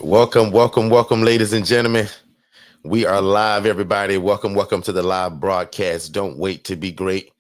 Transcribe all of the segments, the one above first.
Welcome, ladies and gentlemen. We are live, everybody. Welcome to the live broadcast. Don't wait to be great.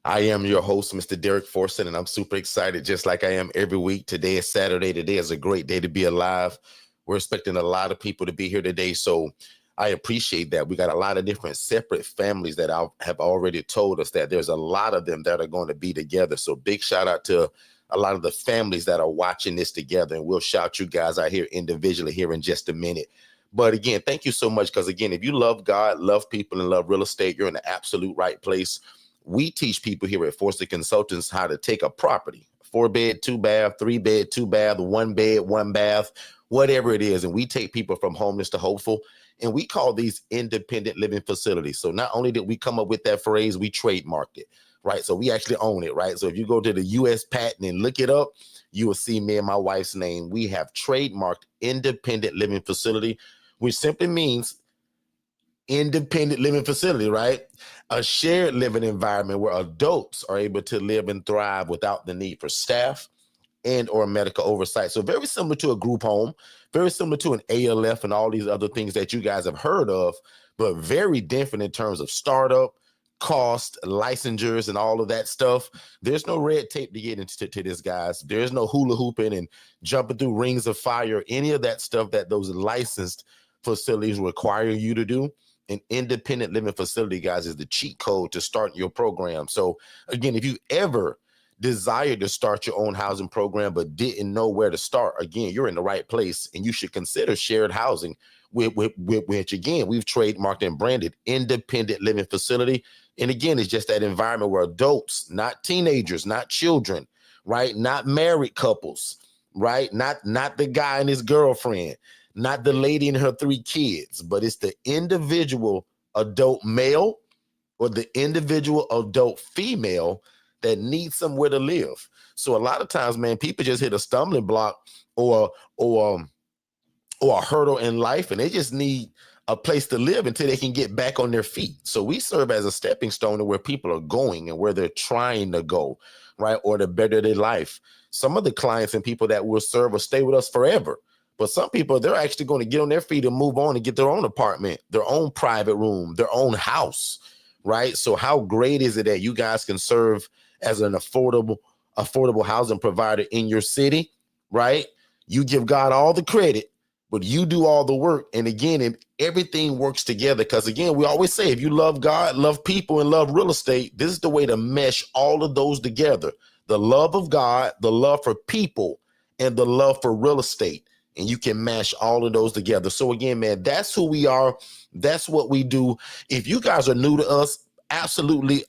I am your host, Mr. Derek Forston, and I'm super excited, just like I am every week. Today is Saturday. Today is a great day to be alive. We're expecting a lot of people to be here today, so I appreciate that. We got a lot of different separate families that have already told us that there's a lot of them that are going to be together. So big shout out to a lot of the families that are watching this together, and we'll shout you guys out here individually here in just a minute. But again, thank you so much, because again, if you love God, love people, and love real estate, you're in the absolute right place. We teach people here at Forston Consultants how to take a property, 4-bed, 2-bath, 3-bed, 2-bath, 1-bed, 1-bath, whatever it is. And we take people from homeless to hopeful. And we call these independent living facilities. So not only did we come up with that phrase, we trademarked it, right? So we actually own it, right? So if you go to the U.S. patent and look it up, you will see me and my wife's name. We have trademarked independent living facility, which simply means independent living facility, right? A shared living environment where adults are able to live and thrive without the need for staff and or medical oversight. So very similar to a group home, very similar to an ALF and all these other things that you guys have heard of, but very different in terms of startup, cost, licensures, and all of that stuff. There's no red tape to get into this, guys. There's no hula hooping and jumping through rings of fire, any of that stuff that those licensed facilities require you to do. An independent living facility, guys, is the cheat code to start your program. So again, if you ever desire to start your own housing program but didn't know where to start, again, you're in the right place, and you should consider shared housing, which again, we've trademarked and branded independent living facility. And again, it's just that environment where adults, not teenagers, not children, right? Not married couples, right? Not the guy and his girlfriend, not the lady and her 3 kids, but it's the individual adult male or the individual adult female that needs somewhere to live. So a lot of times, man, people just hit a stumbling block or a hurdle in life, and they just need a place to live until they can get back on their feet. So we serve as a stepping stone to where people are going and where they're trying to go, right? Or to better their life. Some of the clients and people that will serve will stay with us forever. But some people, they're actually going to get on their feet and move on and get their own apartment, their own private room, their own house, right? So how great is it that you guys can serve as an affordable housing provider in your city, right? You give God all the credit, but you do all the work. And again, everything works together, because again, we always say, if you love God, love people, and love real estate, this is the way to mesh all of those together. The love of God, the love for people, and the love for real estate. And you can mash all of those together. So again, man, that's who we are. That's what we do. If you guys are new to us, absolutely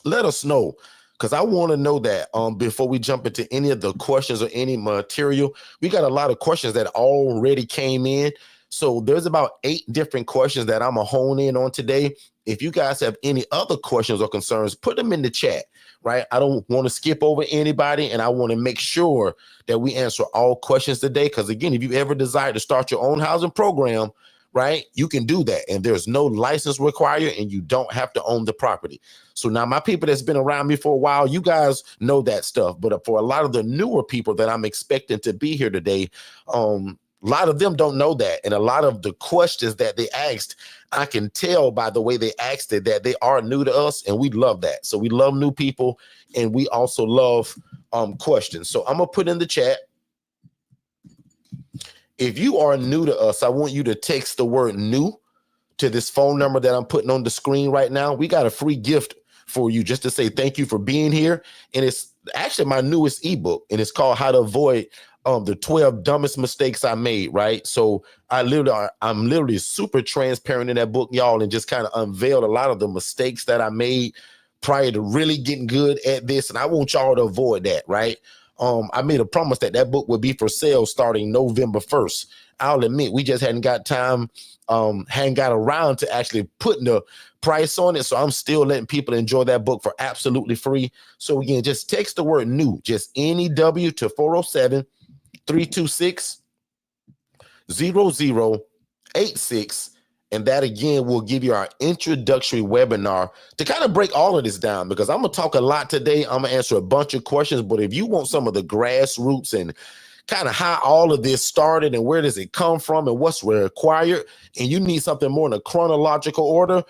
let us know, because I want to know that before we jump into any of the questions or any material. We got a lot of questions that already came in. So there's about 8 different questions that I'm going to hone in on today. If you guys have any other questions or concerns, put them in the chat, right? I don't want to skip over anybody, and I want to make sure that we answer all questions today. Because again, if you ever desire to start your own housing program, right, you can do that. And there's no license required, and you don't have to own the property. So now my people that's been around me for a while, you guys know that stuff. But for a lot of the newer people that I'm expecting to be here today, a lot of them don't know that. And a lot of the questions that they asked, I can tell by the way they asked it that they are new to us, and we love that. So we love new people, and we also love questions. So I'm going to put in the chat. If you are new to us, I want you to text the word new to this phone number that I'm putting on the screen right now. We got a free gift for you just to say thank you for being here. And it's actually my newest ebook, and it's called How to Avoid the 12 Dumbest Mistakes I Made, right? So I'm literally super transparent in that book, y'all, and just kind of unveiled a lot of the mistakes that I made prior to really getting good at this. And I want y'all to avoid that, right? I made a promise that book would be for sale starting November 1st. I'll admit, we just hadn't got time, hadn't got around to actually putting the price on it. So I'm still letting people enjoy that book for absolutely free. So again, just text the word new, just NEW to 407-326-0086. And that, again, will give you our introductory webinar to kind of break all of this down, because I'm going to talk a lot today. I'm going to answer a bunch of questions. But if you want some of the grassroots and kind of how all of this started and where does it come from and what's required, and you need something more in a chronological order,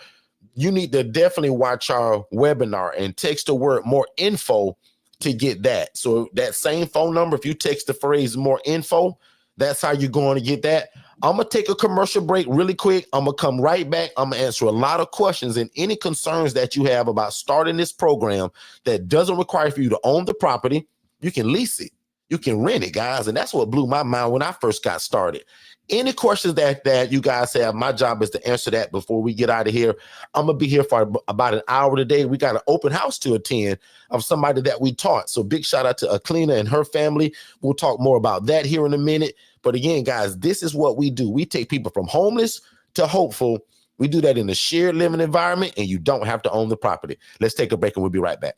you need to definitely watch our webinar and text the word more info to get that. So that same phone number, if you text the phrase more info, that's how you're going to get that. I'm going to take a commercial break really quick. I'm going to come right back. I'm going to answer a lot of questions and any concerns that you have about starting this program that doesn't require for you to own the property. You can lease it. You can rent it, guys. And that's what blew my mind when I first got started. Any questions that you guys have, my job is to answer that before we get out of here. I'm going to be here for about an hour today. We got an open house to attend of somebody that we taught. So big shout out to Aklina and her family. We'll talk more about that here in a minute. But again, guys, this is what we do. We take people from homeless to hopeful. We do that in a shared living environment, and you don't have to own the property. Let's take a break and we'll be right back.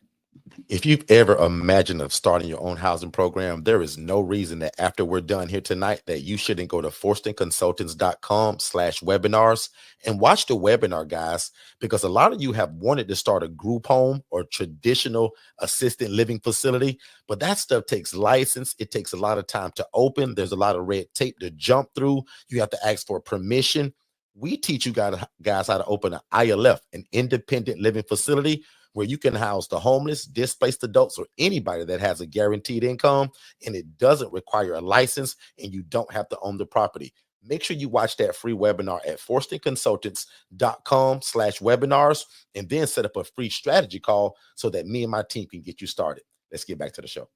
If you've ever imagined of starting your own housing program, there is no reason that after we're done here tonight that you shouldn't go to forstonconsultants.com/webinars and watch the webinar, guys, because a lot of you have wanted to start a group home or traditional assisted living facility, but that stuff takes license. It takes a lot of time to open. There's a lot of red tape to jump through. You have to ask for permission. We teach you guys how to open an ILF, an independent living facility, where you can house the homeless, displaced adults, or anybody that has a guaranteed income, and it doesn't require a license, and you don't have to own the property. Make sure you watch that free webinar at forstonconsultants.com/webinars, and then set up a free strategy call so that me and my team can get you started. Let's get back to the show.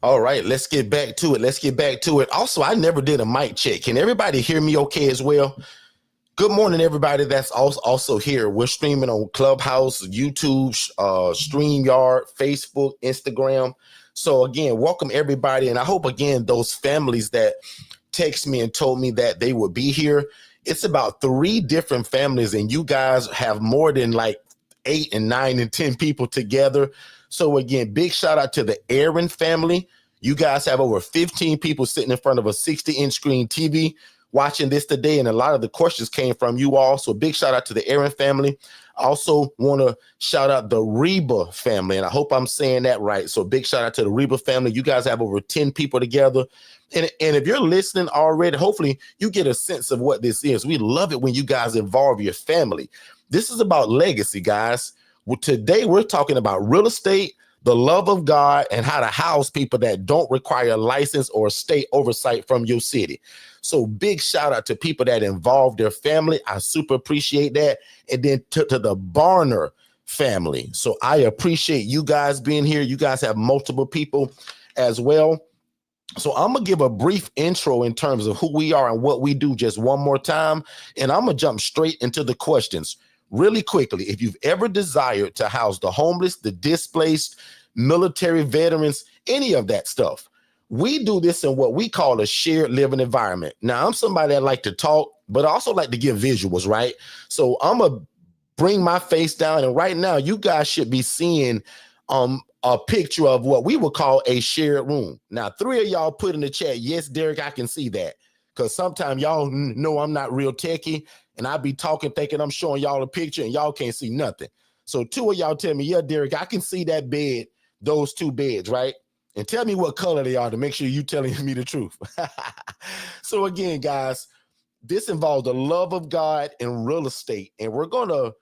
All right, let's get back to it. Also, I never did a mic check. Can everybody hear me okay as well? Good morning, everybody that's also here. We're streaming on Clubhouse, YouTube, StreamYard, Facebook, Instagram. So again, welcome everybody. And I hope, again, those families that text me and told me that they would be here, it's about 3 different families, and you guys have more than like 8 and 9 and 10 people together. So again, big shout out to the Aaron family. You guys have over 15 people sitting in front of a 60-inch screen TV watching this today, and a lot of the questions came from you all. So big shout out to the Aaron family. I also want to shout out the Reba family, and I hope I'm saying that right. So big shout out to the Reba family. You guys have over 10 people together. And if you're listening already, hopefully you get a sense of what this is. We love it when you guys involve your family. This is about legacy, guys. Well, today we're talking about real estate, the love of God, and how to house people that don't require a license or state oversight from your city. So big shout out to people that involve their family. I super appreciate that. And then to the Barner family. So I appreciate you guys being here. You guys have multiple people as well. So I'm going to give a brief intro in terms of who we are and what we do just one more time. And I'm going to jump straight into the questions really quickly. If you've ever desired to house the homeless, the displaced, military veterans, any of that stuff, we do this in what we call a shared living environment. Now, I'm somebody that like to talk, but I also like to give visuals, right? So I'm going to bring my face down. And right now, you guys should be seeing a picture of what we would call a shared room. Now, 3 of y'all put in the chat, yes, Derek, I can see that. Because sometimes y'all know I'm not real techie, and I be talking, thinking I'm showing y'all a picture, and y'all can't see nothing. So 2 of y'all tell me, yeah, Derek, I can see that bed, those 2 beds, right? And tell me what color they are to make sure you telling me the truth. So again, guys, this involves the love of God and real estate. And we're going to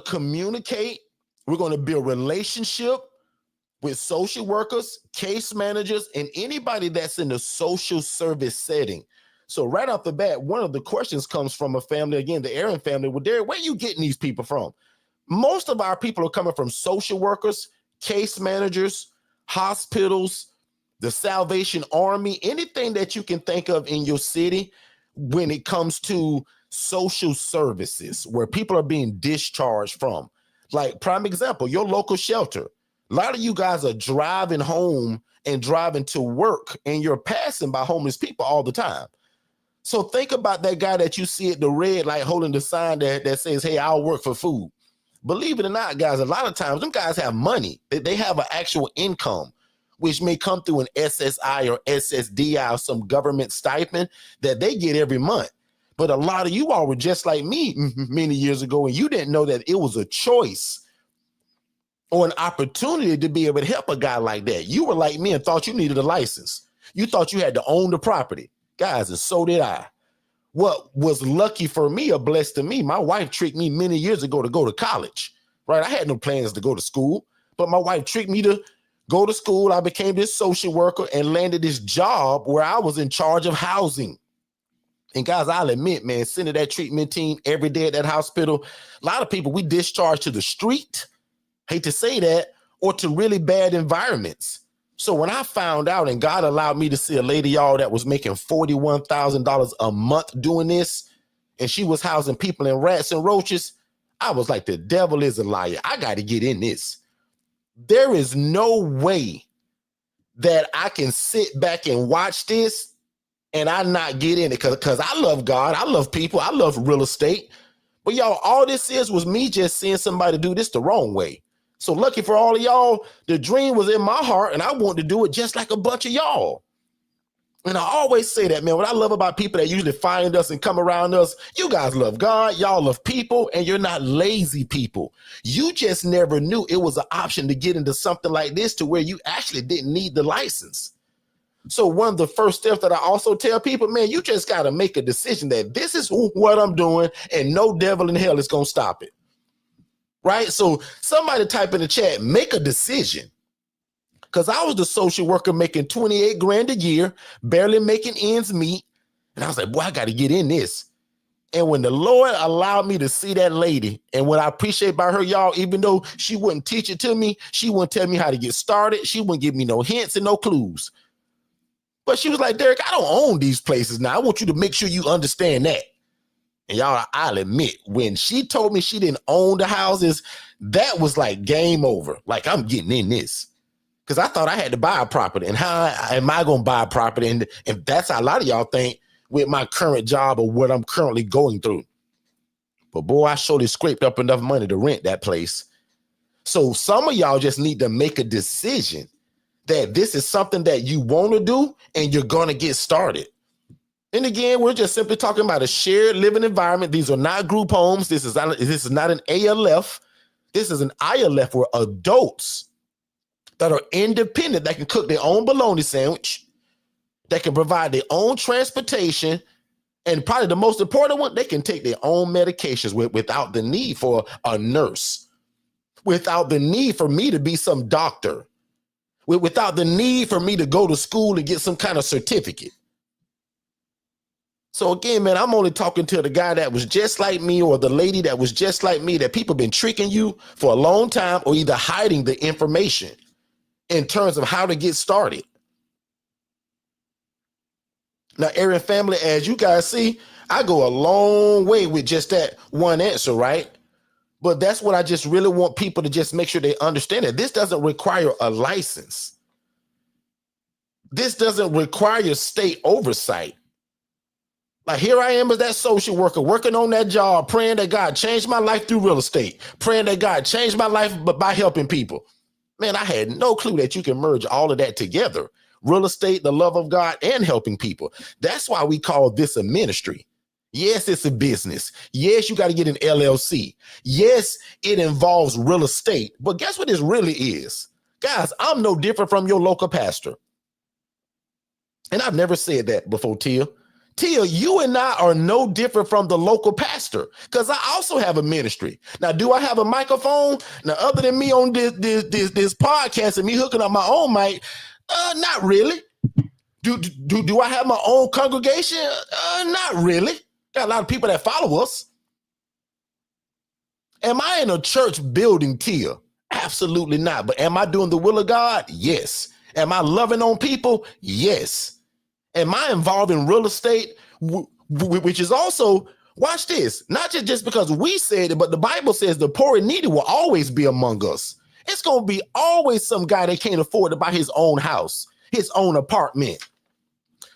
communicate. We're going to build relationship with social workers, case managers, and anybody that's in the social service setting. So right off the bat, one of the questions comes from a family, again, the Aaron family. Well, Derek, where are you getting these people from? Most of our people are coming from social workers, case managers, hospitals, the Salvation Army, anything that you can think of in your city when it comes to social services where people are being discharged from. Like prime example, your local shelter. A lot of you guys are driving home and driving to work, and you're passing by homeless people all the time. So think about that guy that you see at the red light holding the sign that says, hey, I'll work for food. Believe it or not, guys, a lot of times them guys have money. They have an actual income, which may come through an SSI or SSDI or some government stipend that they get every month. But a lot of you all were just like me many years ago, and you didn't know that it was a choice or an opportunity to be able to help a guy like that. You were like me and thought you needed a license. You thought you had to own the property. Guys, and so did I. What was lucky for me or blessed to me, my wife tricked me many years ago to go to college, right? I had no plans to go to school, but my wife tricked me to go to school. I became this social worker and landed this job where I was in charge of housing. And guys, I'll admit, man, sending that treatment team every day at that hospital, a lot of people we discharged to the street, hate to say that, or to really bad environments. So when I found out and God allowed me to see a lady, y'all, that was making $41,000 a month doing this, and she was housing people in rats and roaches, I was like, the devil is a liar. I got to get in this. There is no way that I can sit back and watch this and I not get in it because I love God. I love people. I love real estate. But y'all, all this was me just seeing somebody do this the wrong way. So lucky for all of y'all, the dream was in my heart and I wanted to do it just like a bunch of y'all. And I always say that, man, what I love about people that usually find us and come around us, you guys love God, y'all love people, and you're not lazy people. You just never knew it was an option to get into something like this to where you actually didn't need the license. So one of the first steps that I also tell people, man, you just got to make a decision that this is what I'm doing and no devil in hell is going to stop it. Right? So somebody type in the chat, make a decision. Because I was the social worker making 28 grand a year, barely making ends meet. And I was like, boy, I got to get in this. And when the Lord allowed me to see that lady, and what I appreciate about her, y'all, even though she wouldn't teach it to me, she wouldn't tell me how to get started. She wouldn't give me no hints and no clues. But she was like, Derek, I don't own these places now. I want you to make sure you understand that. And y'all, I'll admit, when she told me she didn't own the houses, that was like game over. Like, I'm getting in this. Because I thought I had to buy a property. And how am I going to buy a property? And that's how a lot of y'all think with my current job or what I'm currently going through. But boy, I surely scraped up enough money to rent that place. So some of y'all just need to make a decision that this is something that you want to do and you're going to get started. And again, we're just simply talking about a shared living environment. These are not group homes. This is not an ALF. This is an ILF where adults that are independent, that can cook their own bologna sandwich, that can provide their own transportation, and probably the most important one, they can take their own medications without the need for a nurse, without the need for me to be some doctor, without the need for me to go to school and get some kind of certificate. So again, man, I'm only talking to the guy that was just like me or the lady that was just like me, that people been tricking you for a long time or either hiding the information in terms of how to get started. Now, Aaron family, as you guys see, I go a long way with just that one answer, right? But that's what I just really want people to just make sure they understand that this doesn't require a license. This doesn't require state oversight. Like, here I am as that social worker working on that job, praying that God changed my life through real estate, praying that God changed my life by helping people. Man, I had no clue that you can merge all of that together. Real estate, the love of God, and helping people. That's why we call this a ministry. Yes, it's a business. Yes, you got to get an LLC. Yes, it involves real estate. But guess what this really is? Guys, I'm no different from your local pastor. And I've never said that before, Tia. Tia, you and I are no different from the local pastor, because I also have a ministry. Now, do I have a microphone? Now, other than me on this podcast and me hooking up my own mic, not really. Do I have my own congregation? Not really. Got a lot of people that follow us. Am I in a church building, Tia? Absolutely not. But am I doing the will of God? Yes. Am I loving on people? Yes. Am I involved in real estate, which is also, watch this, not just because we said it, but the Bible says the poor and needy will always be among us. It's going to be always some guy that can't afford to buy his own house, his own apartment.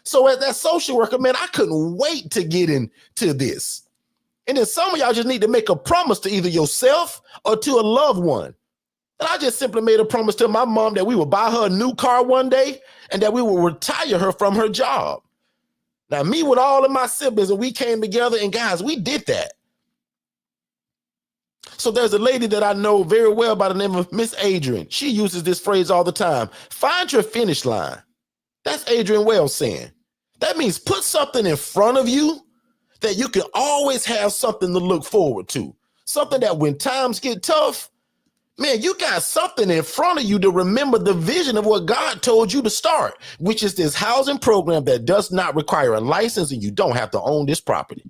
So as that social worker, man, I couldn't wait to get into this. And then some of y'all just need to make a promise to either yourself or to a loved one. And I just simply made a promise to my mom that we would buy her a new car one day and that we will retire her from her job. Now, me with all of my siblings, and we came together, and guys, we did that. So there's a lady that I know very well by the name of Miss Adrian. She uses this phrase all the time. Find your finish line. That's Adrian Wells saying. That means put something in front of you that you can always have something to look forward to. Something that when times get tough, man, you got something in front of you to remember the vision of what God told you to start, which is this housing program that does not require a license and you don't have to own this property.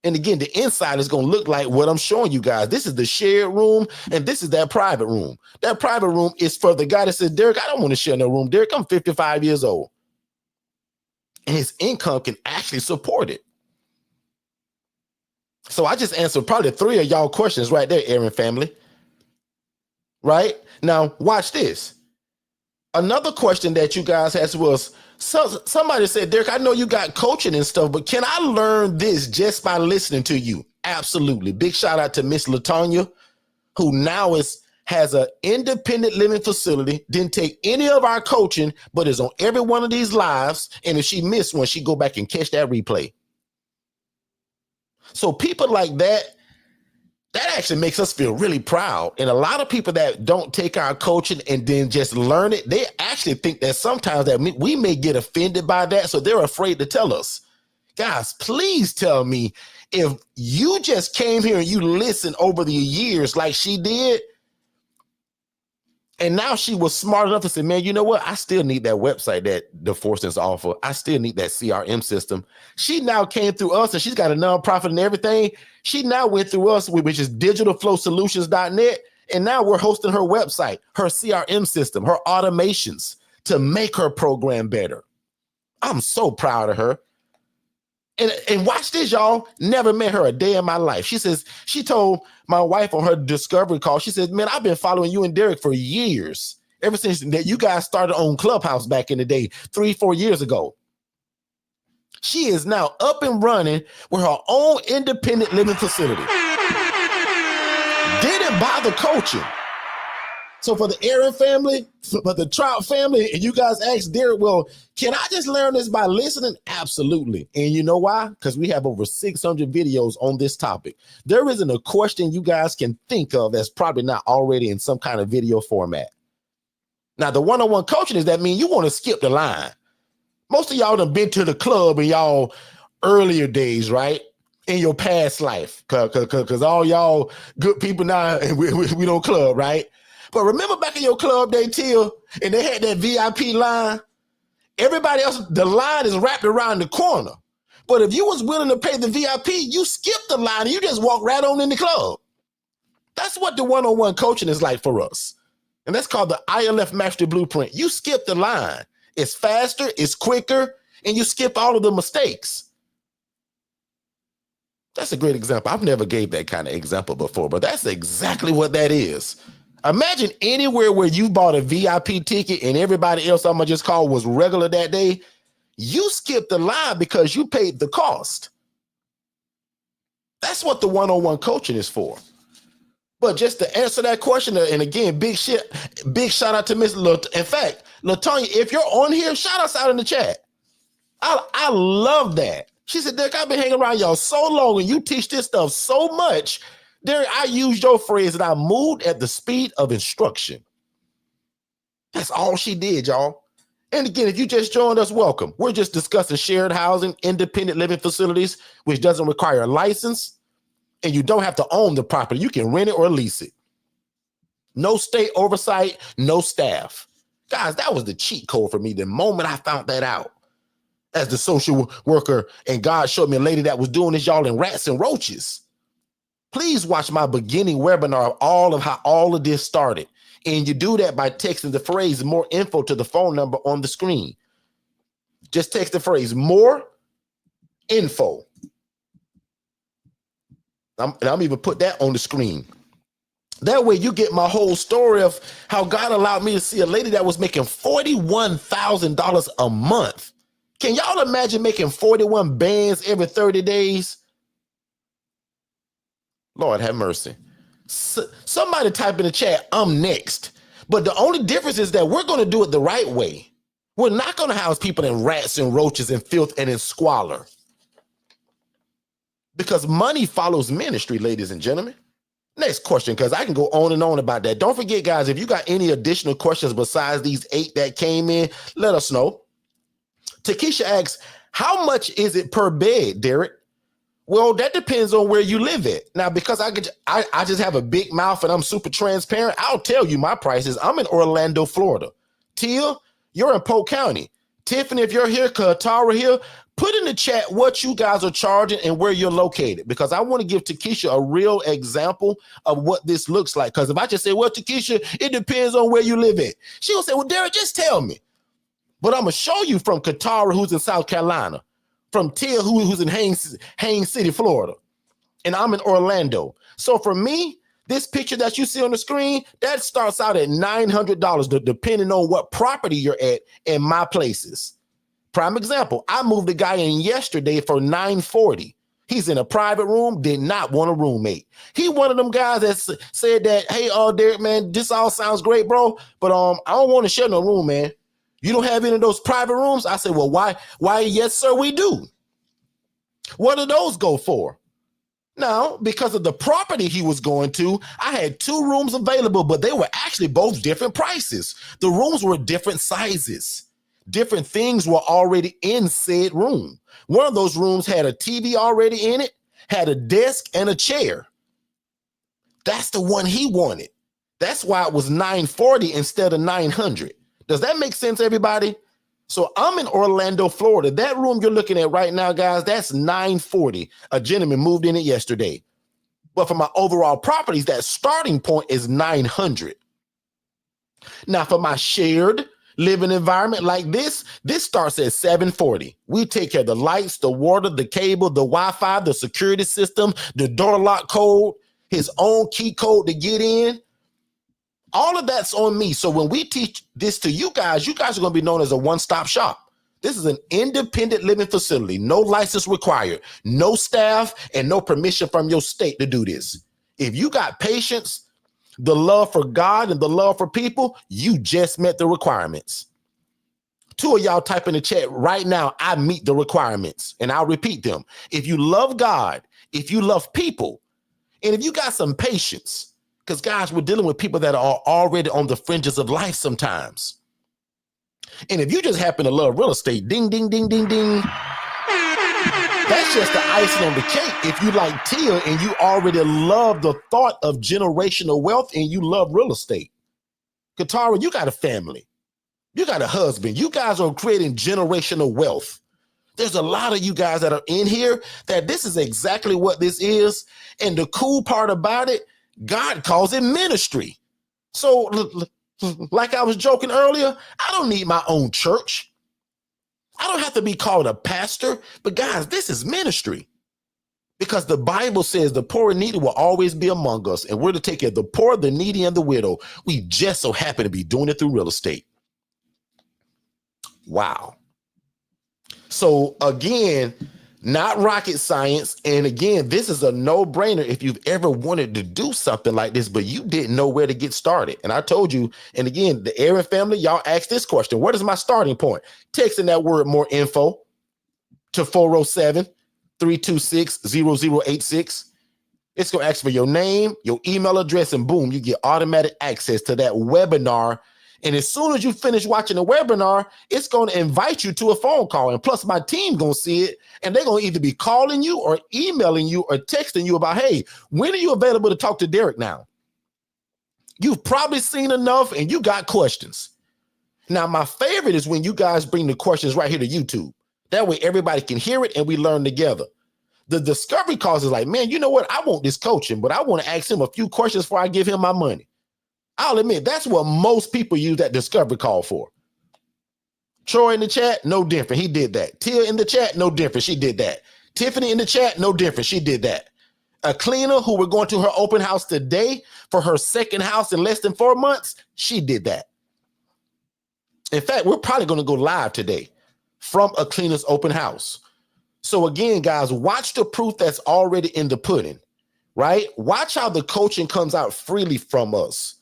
And again, the inside is going to look like what I'm showing you guys. This is the shared room, and this is that private room. That private room is for the guy that says, Derek, I don't want to share no room. Derek, I'm 55 years old. And his income can actually support it. So I just answered probably 3 of y'all questions right there, Aaron family. Right? Now, watch this. Another question that you guys asked was, somebody said, Derek, I know you got coaching and stuff, but can I learn this just by listening to you? Absolutely. Big shout out to Miss LaTonya, who now has an independent living facility, didn't take any of our coaching, but is on every one of these lives. And if she missed one, she go back and catch that replay. So people like that actually makes us feel really proud. And a lot of people that don't take our coaching and then just learn it, they actually think that sometimes that we may get offended by that. So they're afraid to tell us. Guys, please tell me if you just came here and you listened over the years like she did, and now she was smart enough to say, man, you know what? I still need that website that the Forstons offer. I still need that CRM system. She now came through us, and she's got a nonprofit and everything. She now went through us, which is digitalflowsolutions.net. And now we're hosting her website, her CRM system, her automations to make her program better. I'm so proud of her. And watch this, y'all. Never met her a day in my life. She says, she told my wife on her discovery call, she said, man, I've been following you and Derek for years. Ever since that you guys started on Clubhouse back in the day, 3-4 years ago. She is now up and running with her own independent living facility. Didn't bother coaching. So for the Aaron family, for the Trout family, and you guys asked Derek, well, can I just learn this by listening? Absolutely. And you know why? Because we have over 600 videos on this topic. There isn't a question you guys can think of that's probably not already in some kind of video format. Now, the one-on-one coaching is that mean you want to skip the line. Most of y'all done been to the club in y'all earlier days, right? In your past life, because all y'all good people now, and we don't club, right? But remember back in your club day, Till, and they had that VIP line? Everybody else, the line is wrapped around the corner. But if you was willing to pay the VIP, you skipped the line and you just walk right on in the club. That's what the one-on-one coaching is like for us. And that's called the ILF Mastery Blueprint. You skip the line. It's faster, it's quicker, and you skip all of the mistakes. That's a great example. I've never gave that kind of example before, but that's exactly what that is. Imagine anywhere where you bought a VIP ticket and everybody else I'm gonna just call was regular that day. You skipped the line because you paid the cost. That's what the one-on-one coaching is for. But just to answer that question, and again, big shout out to Miss in fact, LaTonya, if you're on here, shout us out in the chat. I love that. She said, Derek, I've been hanging around y'all so long and you teach this stuff so much. Derek, I used your phrase that I moved at the speed of instruction. That's all she did, y'all. And again, if you just joined us, welcome. We're just discussing shared housing, independent living facilities, which doesn't require a license, and you don't have to own the property. You can rent it or lease it. No state oversight, no staff. Guys, that was the cheat code for me the moment I found that out. As the social worker, and God showed me a lady that was doing this, y'all, in rats and roaches. Please watch my beginning webinar of how all of this started. And you do that by texting the phrase more info to the phone number on the screen. Just text the phrase more info. I'm even put that on the screen. That way you get my whole story of how God allowed me to see a lady that was making $41,000 a month. Can y'all imagine making 41 bands every 30 days? Lord have mercy. Somebody type in the chat, I'm next. But the only difference is that we're going to do it the right way. We're not going to house people in rats and roaches and filth and in squalor. Because money follows ministry, ladies and gentlemen. Next question, because I can go on and on about that. Don't forget, guys, if you got any additional questions besides these 8 that came in, let us know. Takesha asks, how much is it per bed, Derek? Well, that depends on where you live at. Now, because I just have a big mouth and I'm super transparent, I'll tell you my prices. I'm in Orlando, Florida. Tia, you're in Polk County. Tiffany, if you're here, Katara here, put in the chat what you guys are charging and where you're located, because I want to give Takesha a real example of what this looks like. Because if I just say, well, Takesha, it depends on where you live at, she'll say, well, Derek, just tell me. But I'm going to show you from Katara, who's in South Carolina, from Tia, who's in Haines City, Florida, and I'm in Orlando. So for me, this picture that you see on the screen, that starts out at $900, depending on what property you're at in my places. Prime example, I moved a guy in yesterday for $940. He's in a private room, did not want a roommate. He one of them guys that said that, hey, Derek, man, this all sounds great, bro, but I don't want to share no room, man. You don't have any of those private rooms? I said, well, why? Yes, sir, we do. What do those go for? Now, because of the property he was going to, I had 2 rooms available, but they were actually both different prices. The rooms were different sizes. Different things were already in said room. One of those rooms had a TV already in it, had a desk and a chair. That's the one he wanted. That's why it was $940 instead of $900. Does that make sense, everybody? So I'm in Orlando, Florida. That room you're looking at right now, guys, that's $940. A gentleman moved in it yesterday. But for my overall properties, that starting point is $900. Now, for my shared living environment like this starts at $740. We take care of the lights, the water, the cable, the Wi-Fi, the security system, the door lock code, his own key code to get in. All of that's on me. So when we teach this to you guys are going to be known as a one-stop shop. This is an independent living facility, no license required, no staff, and no permission from your state to do this. If you got patience, the love for God and the love for people, you just met the requirements. 2 of y'all type in the chat right now, I meet the requirements, and I'll repeat them. If you love God, if you love people, and if you got some patience, because guys, we're dealing with people that are already on the fringes of life sometimes. And if you just happen to love real estate, ding, ding, ding, ding, ding. That's just the icing on the cake. If you like Tia and you already love the thought of generational wealth and you love real estate. Katara, you got a family. You got a husband. You guys are creating generational wealth. There's a lot of you guys that are in here that this is exactly what this is. And the cool part about it, God calls it ministry. So like I was joking earlier, I don't need my own church. I don't have to be called a pastor, but guys, this is ministry. Because the Bible says the poor and needy will always be among us, and we're to take care of the poor, the needy, and the widow. We just so happen to be doing it through real estate. Wow. So again, not rocket science. And again, this is a no-brainer if you've ever wanted to do something like this, but you didn't know where to get started. And I told you, and again, the Aaron family, y'all asked this question. What is my starting point? Text in that word more info to 407-326-0086. It's going to ask for your name, your email address, and boom, you get automatic access to that webinar. And as soon as you finish watching the webinar, it's going to invite you to a phone call. And plus my team going to see it, and they're going to either be calling you or emailing you or texting you about, hey, when are you available to talk to Derek now? You've probably seen enough and you got questions. Now, my favorite is when you guys bring the questions right here to YouTube. That way everybody can hear it and we learn together. The discovery calls is like, man, you know what? I want this coaching, but I want to ask him a few questions before I give him my money. I'll admit, that's what most people use that discovery call for. Troy in the chat, no different. He did that. Tia in the chat, no different. She did that. Tiffany in the chat, no different. She did that. A cleaner who we're going to her open house today for her second house in less than 4 months, she did that. In fact, we're probably going to go live today from a cleaner's open house. So again, guys, watch the proof that's already in the pudding, right? Watch how the coaching comes out freely from us.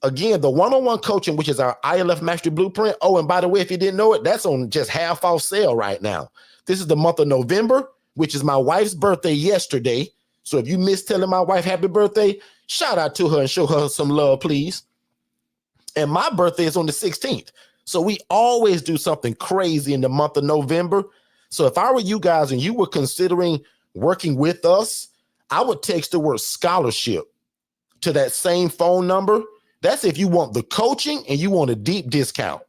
Again, the one-on-one coaching, which is our ILF Mastery Blueprint. Oh, and by the way, if you didn't know it, that's on just half off sale right now. This is the month of November, which is my wife's birthday yesterday. So if you miss telling my wife happy birthday, shout out to her and show her some love, please. And my birthday is on the 16th. So we always do something crazy in the month of November. So if I were you guys and you were considering working with us, I would text the word scholarship to that same phone number. That's if you want the coaching and you want a deep discount.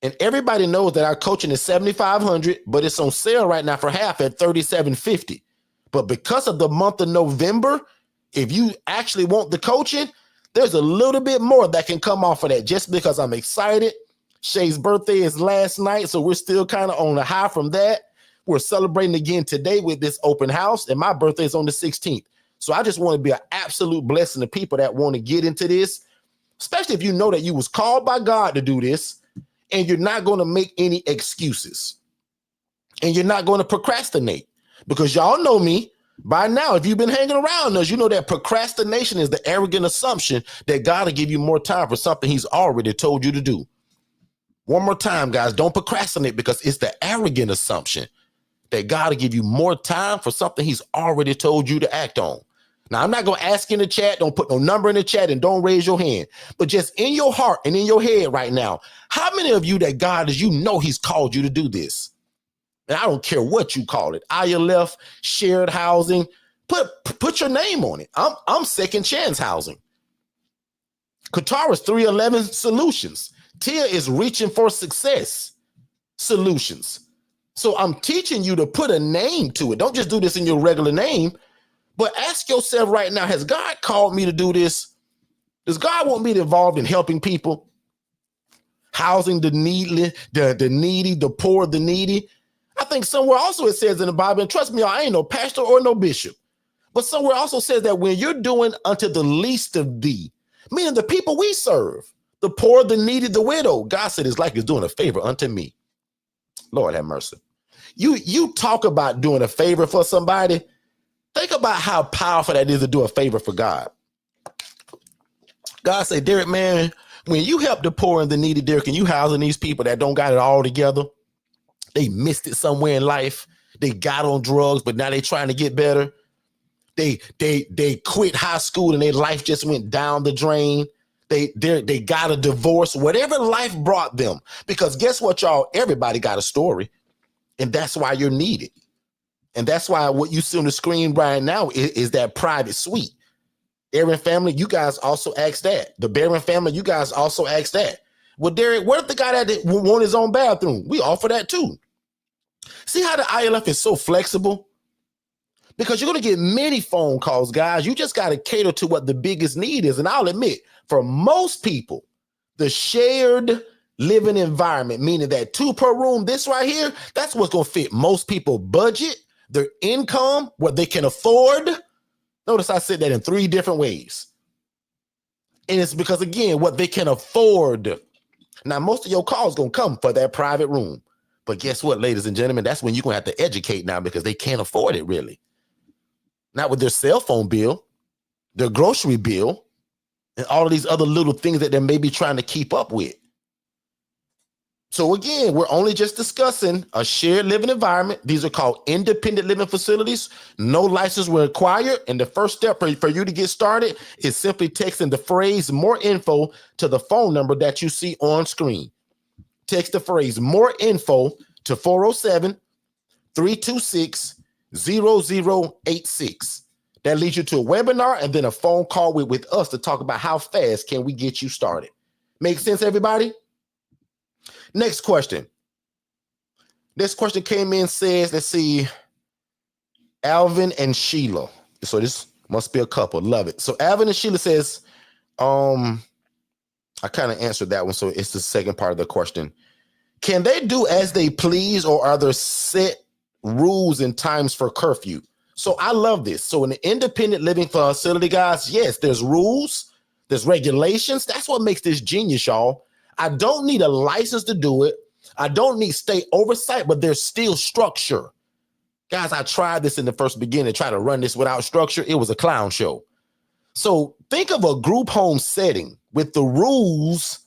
And everybody knows that our coaching is $7,500, but it's on sale right now for half at $3,750. But because of the month of November, if you actually want the coaching, there's a little bit more that can come off of that just because I'm excited. Shay's birthday is last night, so we're still kind of on the high from that. We're celebrating again today with this open house, and my birthday is on the 16th. So I just want to be an absolute blessing to people that want to get into this, especially if you know that you was called by God to do this, and you're not going to make any excuses, and you're not going to procrastinate. Because y'all know me by now. If you've been hanging around us, you know that procrastination is the arrogant assumption that God will give you more time for something he's already told you to do. One more time, guys, don't procrastinate, because it's the arrogant assumption that God will give you more time for something he's already told you to act on. Now, I'm not going to ask in the chat. Don't put no number in the chat and don't raise your hand. But just in your heart and in your head right now, how many of you that God is, you know he's called you to do this? And I don't care what you call it, ILF, shared housing, put your name on it. I'm second chance housing. Qatar is 311 solutions. Tia is reaching for success solutions. So I'm teaching you to put a name to it. Don't just do this in your regular name, but ask yourself right now, has God called me to do this? Does God want me to involved in helping people? Housing the needy, the poor, the needy. I think somewhere also it says in the Bible, and trust me, I ain't no pastor or no bishop, but somewhere also says that when you're doing unto the least of thee, meaning the people we serve, the poor, the needy, the widow, God said it's like he's doing a favor unto me. Lord have mercy. You talk about doing a favor for somebody. Think about how powerful that is to do a favor for God. God said, Derek, man, when you help the poor and the needy, Derek, and you housing these people that don't got it all together, they missed it somewhere in life. They got on drugs, but now they trying to get better. They quit high school and their life just went down the drain. They got a divorce, whatever life brought them. Because guess what, y'all? Everybody got a story, and that's why you're needed. And that's why what you see on the screen right now is that private suite. Aaron family, you guys also asked that. The Barron family, you guys also asked that. Well, Derek, what if the guy that want his own bathroom? We offer that too. See how the ILF is so flexible? Because you're going to get many phone calls, guys. You just got to cater to what the biggest need is. And I'll admit, for most people, the shared living environment, meaning that 2 per room, this right here, that's what's going to fit most people budget, their income, what they can afford. Notice I said that in 3 different ways. And it's because, again, what they can afford. Now, most of your calls going to come for that private room. But guess what, ladies and gentlemen? That's when you're going to have to educate now, because they can't afford it, really. Not with their cell phone bill, their grocery bill, and all of these other little things that they may be trying to keep up with. So again, we're only just discussing a shared living environment. These are called independent living facilities. No license will require. And the first step for you to get started is simply texting the phrase "more info" to the phone number that you see on screen. Text the phrase "more info" to 407-326-0086. That leads you to a webinar and then a phone call with us to talk about how fast can we get you started. Make sense, everybody? Next question. This question came in, says, let's see, Alvin and Sheila. So this must be a couple. Love it. So Alvin and Sheila says, I kind of answered that one, so it's the second part of the question. Can they do as they please, or are there set rules and times for curfew? So I love this. So in the independent living facility, guys, yes, there's rules, there's regulations. That's what makes this genius, y'all. I don't need a license to do it. I don't need state oversight, but there's still structure. Guys, I tried this in the first beginning, try to run this without structure. It was a clown show. So think of a group home setting with the rules,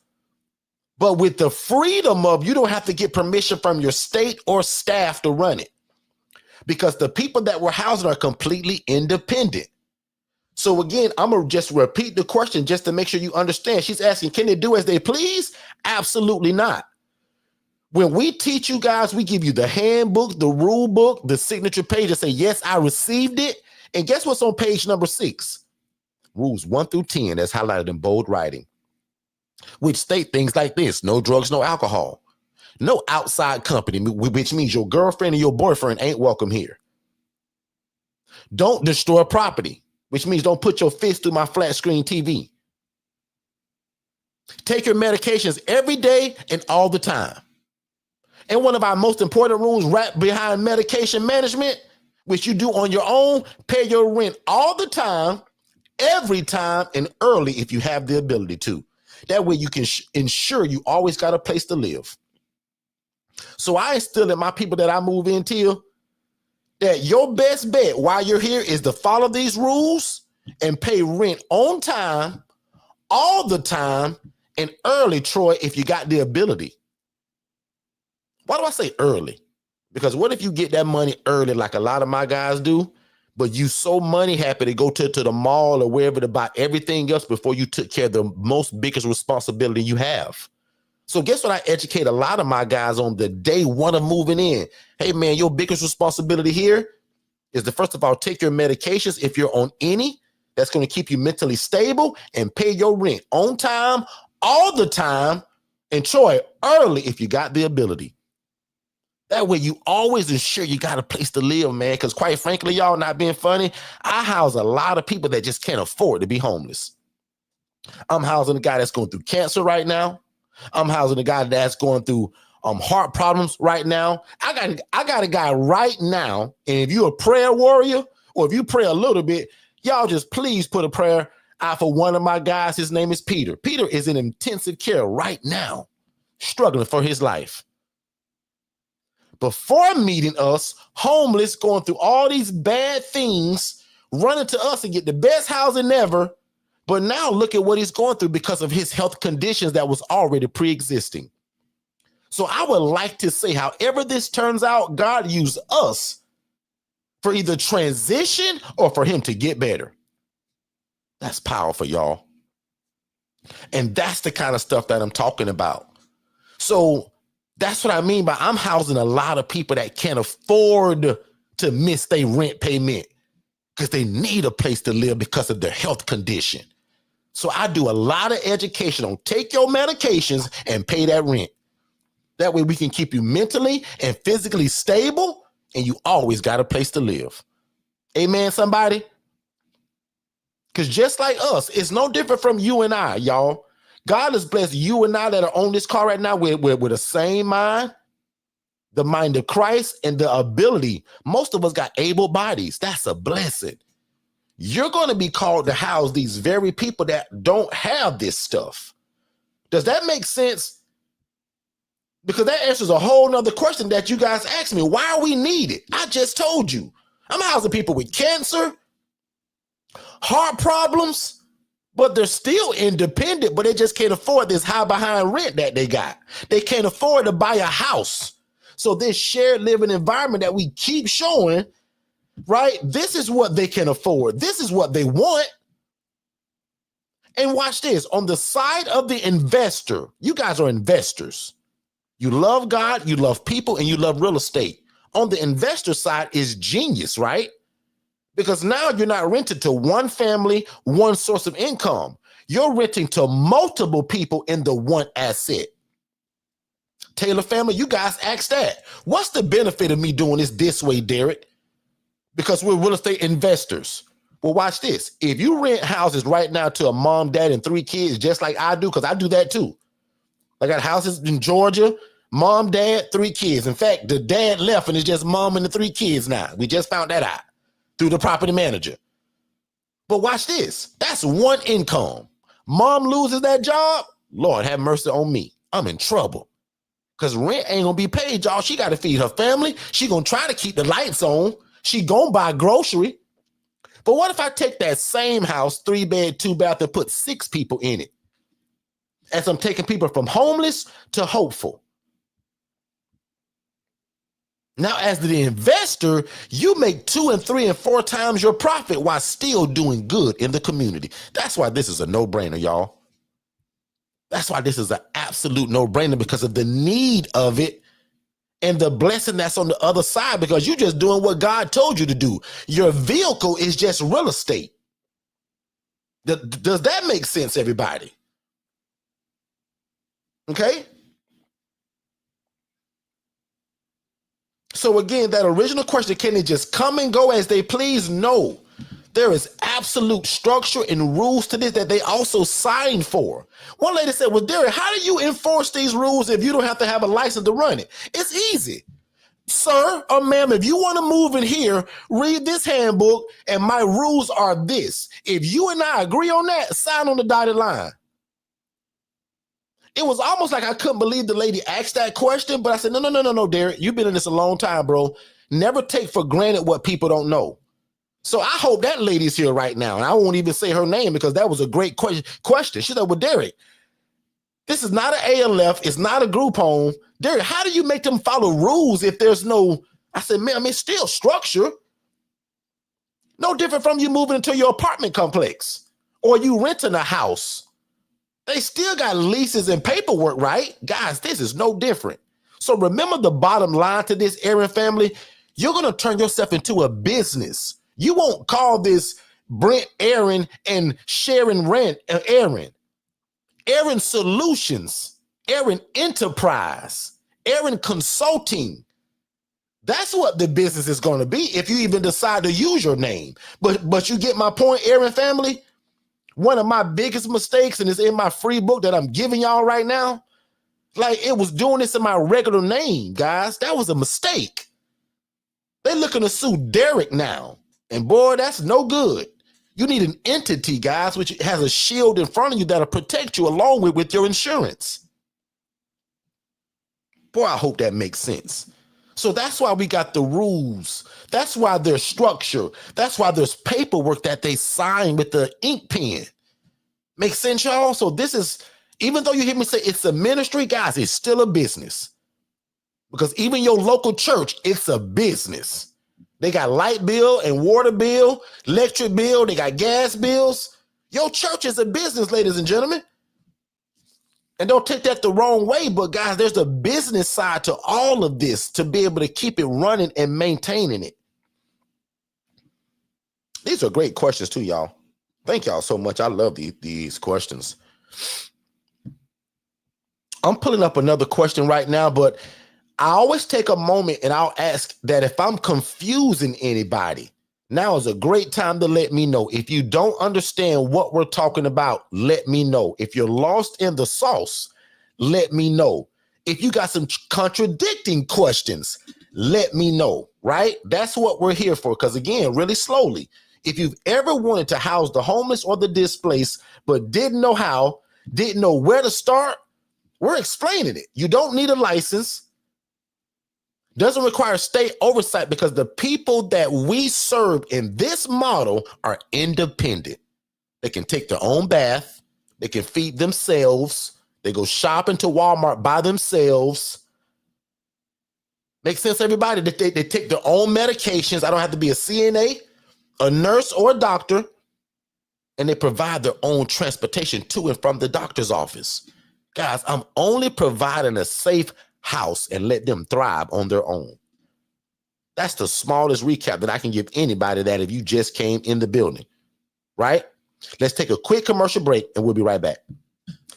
but with the freedom of you don't have to get permission from your state or staff to run it. because the people that we're housing are completely independent. So again, I'm going to just repeat the question just to make sure you understand. She's asking, can they do as they please? Absolutely not. When we teach you guys, we give you the handbook, the rule book, the signature page, and say, yes, I received it. And guess what's on page number 6? Rules 1 through 10, that's highlighted in bold writing, which state things like this: no drugs, no alcohol, no outside company, which means your girlfriend and your boyfriend ain't welcome here. Don't destroy property, which means don't put your fist through my flat screen TV. Take your medications every day and all the time. And one of our most important rules right behind medication management, which you do on your own, pay your rent all the time, every time, and early if you have the ability to. That way you can ensure you always got a place to live. So I instill in my people that I move into that your best bet while you're here is to follow these rules and pay rent on time, all the time, and early, Troy, if you got the ability. Why do I say early? Because what if you get that money early like a lot of my guys do, but you so money happy to go to the mall or wherever to buy everything else before you took care of the most biggest responsibility you have? So guess what I educate a lot of my guys on the day one of moving in? Hey, man, your biggest responsibility here is to, first of all, take your medications if you're on any. That's going to keep you mentally stable, and pay your rent on time, all the time, and Troy, early if you got the ability. That way you always ensure you got a place to live, man, because quite frankly, y'all, not being funny, I house a lot of people that just can't afford to be homeless. I'm housing a guy that's going through cancer right now. I'm housing a guy that's going through heart problems right now. I got a guy right now, and if you're a prayer warrior or if you pray a little bit, y'all just please put a prayer out for one of my guys. His name is Peter. Peter is in intensive care right now, struggling for his life. Before meeting us, homeless, going through all these bad things, running to us and get the best housing ever. But now look at what he's going through because of his health conditions that was already pre-existing. So I would like to say, however this turns out, God used us for either transition or for him to get better. That's powerful, y'all. And that's the kind of stuff that I'm talking about. So that's what I mean by I'm housing a lot of people that can't afford to miss their rent payment because they need a place to live because of their health condition. So I do a lot of education on take your medications and pay that rent. That way we can keep you mentally and physically stable, and you always got a place to live. Amen, somebody? Because just like us, it's no different from you and I, y'all. God has blessed you and I that are on this call right now with the same mind, the mind of Christ, and the ability. Most of us got able bodies. That's a blessing. You're going to be called to house these very people that don't have this stuff. Does that make sense? Because that answers a whole nother question that you guys asked me. Why are we needed? I just told you. I'm housing people with cancer, heart problems, but they're still independent, but they just can't afford this high behind rent that they got. They can't afford to buy a house. So this shared living environment that we keep showing, right? This is what they can afford. This is what they want. And watch this. On the side of the investor, you guys are investors. You love God, you love people, and you love real estate. On the investor side is genius, right? Because now you're not renting to one family, one source of income. You're renting to multiple people in the one asset. Taylor family, you guys asked that. What's the benefit of me doing this way, Derek? Because we're real estate investors. Well, watch this. If you rent houses right now to a mom, dad, and 3 kids, just like I do, because I do that too. I got houses in Georgia, mom, dad, 3 kids. In fact, the dad left and it's just mom and the 3 kids now. We just found that out through the property manager. But watch this. That's one income. Mom loses that job. Lord, have mercy on me. I'm in trouble. Because rent ain't going to be paid, y'all. She got to feed her family. She going to try to keep the lights on. She going to buy grocery. But what if I take that same house, 3-bed, 2-bath, and put 6 people in it? As I'm taking people from homeless to hopeful. Now, as the investor, you make 2 and 3 and 4 times your profit while still doing good in the community. That's why this is a no-brainer, y'all. That's why this is an absolute no-brainer, because of the need of it and the blessing that's on the other side, because you're just doing what God told you to do. Your vehicle is just real estate. Does that make sense, everybody? Okay? So again, that original question, can they just come and go as they please? No. There is absolute structure and rules to this that they also signed for. One lady said, well, Derek, how do you enforce these rules if you don't have to have a license to run it? It's easy. Sir or ma'am, if you want to move in here, read this handbook, and my rules are this. If you and I agree on that, sign on the dotted line. It was almost like I couldn't believe the lady asked that question, but I said, no, Derek, you've been in this a long time, bro. Never take for granted what people don't know. So I hope that lady's here right now, and I won't even say her name because that was a great question. She said, well, Derek, this is not an ALF. It's not a group home. Derek, how do you make them follow rules if there's no, I said, ma'am, it's still structure. No different from you moving into your apartment complex or you renting a house. They still got leases and paperwork, right? Guys, this is no different. So remember the bottom line to this, Aaron family. You're going to turn yourself into a business. You won't call this Brent Aaron and Sharon Rent Aaron. Aaron Solutions, Aaron Enterprise, Aaron Consulting. That's what the business is going to be if you even decide to use your name. But you get my point, Aaron family? One of my biggest mistakes, and it's in my free book that I'm giving y'all right now, like it was doing this in my regular name, guys. That was a mistake. They're looking to sue Derek now. And boy, that's no good. You need an entity, guys, which has a shield in front of you that'll protect you along with your insurance. Boy, I hope that makes sense. So that's why we got the rules. That's why there's structure. That's why there's paperwork that they sign with the ink pen. Make sense, y'all? So this is, even though you hear me say it's a ministry, guys, it's still a business. Because even your local church, it's a business. They got light bill and water bill, electric bill, they got gas bills. Your church is a business, ladies and gentlemen. And don't take that the wrong way, but guys, there's a business side to all of this to be able to keep it running and maintaining it. These are great questions too, y'all. Thank y'all so much. I love these questions. I'm pulling up another question right now, but I always take a moment and I'll ask that if I'm confusing anybody, now is a great time to let me know. If you don't understand what we're talking about, let me know. If you're lost in the sauce, let me know. If you got some contradicting questions, let me know, right? That's what we're here for. Because again, really slowly, if you've ever wanted to house the homeless or the displaced, but didn't know how, didn't know where to start, we're explaining it. You don't need a license. Doesn't require state oversight because the people that we serve in this model are independent. They can take their own bath. They can feed themselves. They go shopping to Walmart by themselves. Makes sense, everybody? They take their own medications. I don't have to be a CNA, a nurse, or a doctor. And they provide their own transportation to and from the doctor's office. Guys, I'm only providing a safe house and let them thrive on their own. That's the smallest recap that I can give anybody that if you just came in the building, right? Let's take a quick commercial break and we'll be right back.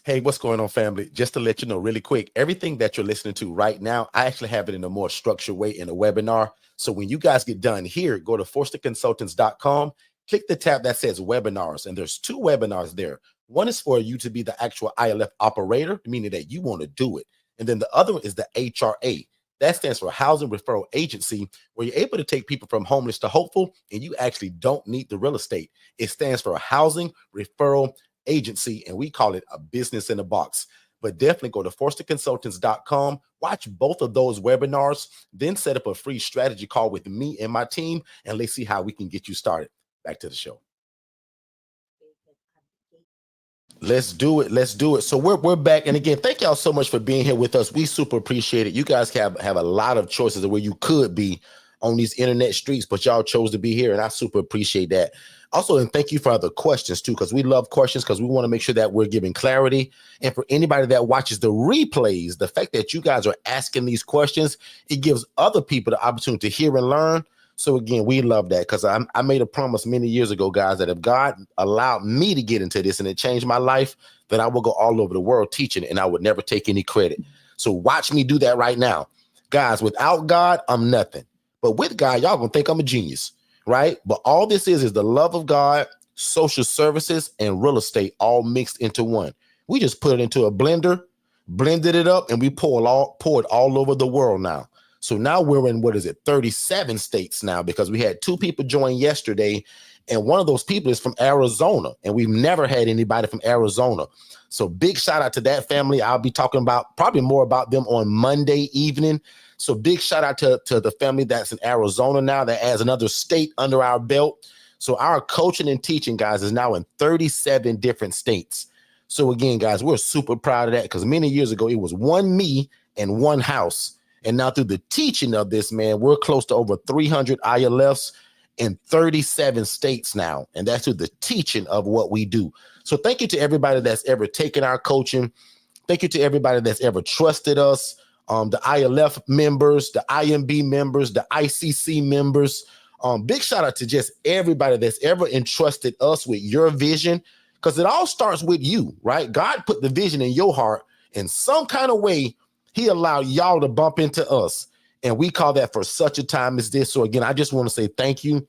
Hey, what's going on, family? Just to let you know really quick, everything that you're listening to right now, I actually have it in a more structured way in a webinar. So when you guys get done here, go to forstonconsultants.com, click the tab that says webinars, and there's 2 webinars there. One is for you to be the actual ILF operator, meaning that you want to do it. And then the other one is the HRA. That stands for Housing Referral Agency, where you're able to take people from homeless to hopeful, and you actually don't need the real estate. It stands for a Housing Referral Agency, and we call it a business in a box. But definitely go to forstonconsultants.com, watch both of those webinars, then set up a free strategy call with me and my team, and let's see how we can get you started. Back to the show. Let's do it. Let's do it. So we're back. And again, thank y'all so much for being here with us. We super appreciate it. You guys have a lot of choices of where you could be on these internet streets, but y'all chose to be here, and I super appreciate that. Also, and thank you for other questions too, because we love questions, because we want to make sure that we're giving clarity. And for anybody that watches the replays, the fact that you guys are asking these questions, it gives other people the opportunity to hear and learn. So again, we love that, because I made a promise many years ago, guys, that if God allowed me to get into this and it changed my life, then I will go all over the world teaching it, and I would never take any credit. So watch me do that right now. Guys, without God, I'm nothing. But with God, y'all gonna think I'm a genius, right? But all this is the love of God, social services, and real estate all mixed into one. We just put it into a blender, blended it up, and we pour it all over the world now. So now we're in, 37 states now, because we had 2 people join yesterday, and one of those people is from Arizona, and we've never had anybody from Arizona. So big shout out to that family. I'll be talking about probably more about them on Monday evening. So big shout out to the family that's in Arizona now, that adds another state under our belt. So our coaching and teaching, guys, is now in 37 different states. So again, guys, we're super proud of that, because many years ago, it was one me and one house. And now through the teaching of this, man, we're close to over 300 ILFs in 37 states now. And that's through the teaching of what we do. So thank you to everybody that's ever taken our coaching. Thank you to everybody that's ever trusted us. The ILF members, the IMB members, the ICC members. Big shout out to just everybody that's ever entrusted us with your vision, because it all starts with you, right? God put the vision in your heart in some kind of way. He allowed y'all to bump into us, and we call that for such a time as this. So again, I just want to say thank you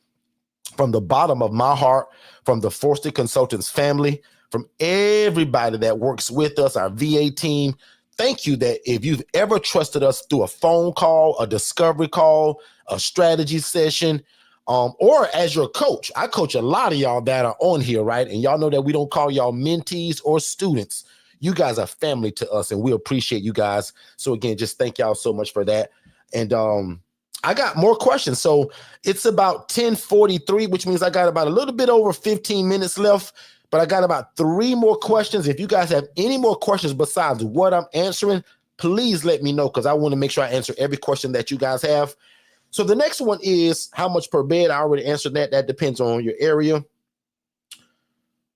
from the bottom of my heart, from the Forston Consultants family, from everybody that works with us, our VA team. Thank you that if you've ever trusted us through a phone call, a discovery call, a strategy session, or as your coach. I coach a lot of y'all that are on here, right? And y'all know that we don't call y'all mentees or students. You guys are family to us, and we appreciate you guys. So again, just thank y'all so much for that. And I got more questions. So it's about 10:43, which means I got about a little bit over 15 minutes left. But I got about 3 more questions. If you guys have any more questions besides what I'm answering, please let me know, because I want to make sure I answer every question that you guys have. So the next one is how much per bed. I already answered that. That depends on your area.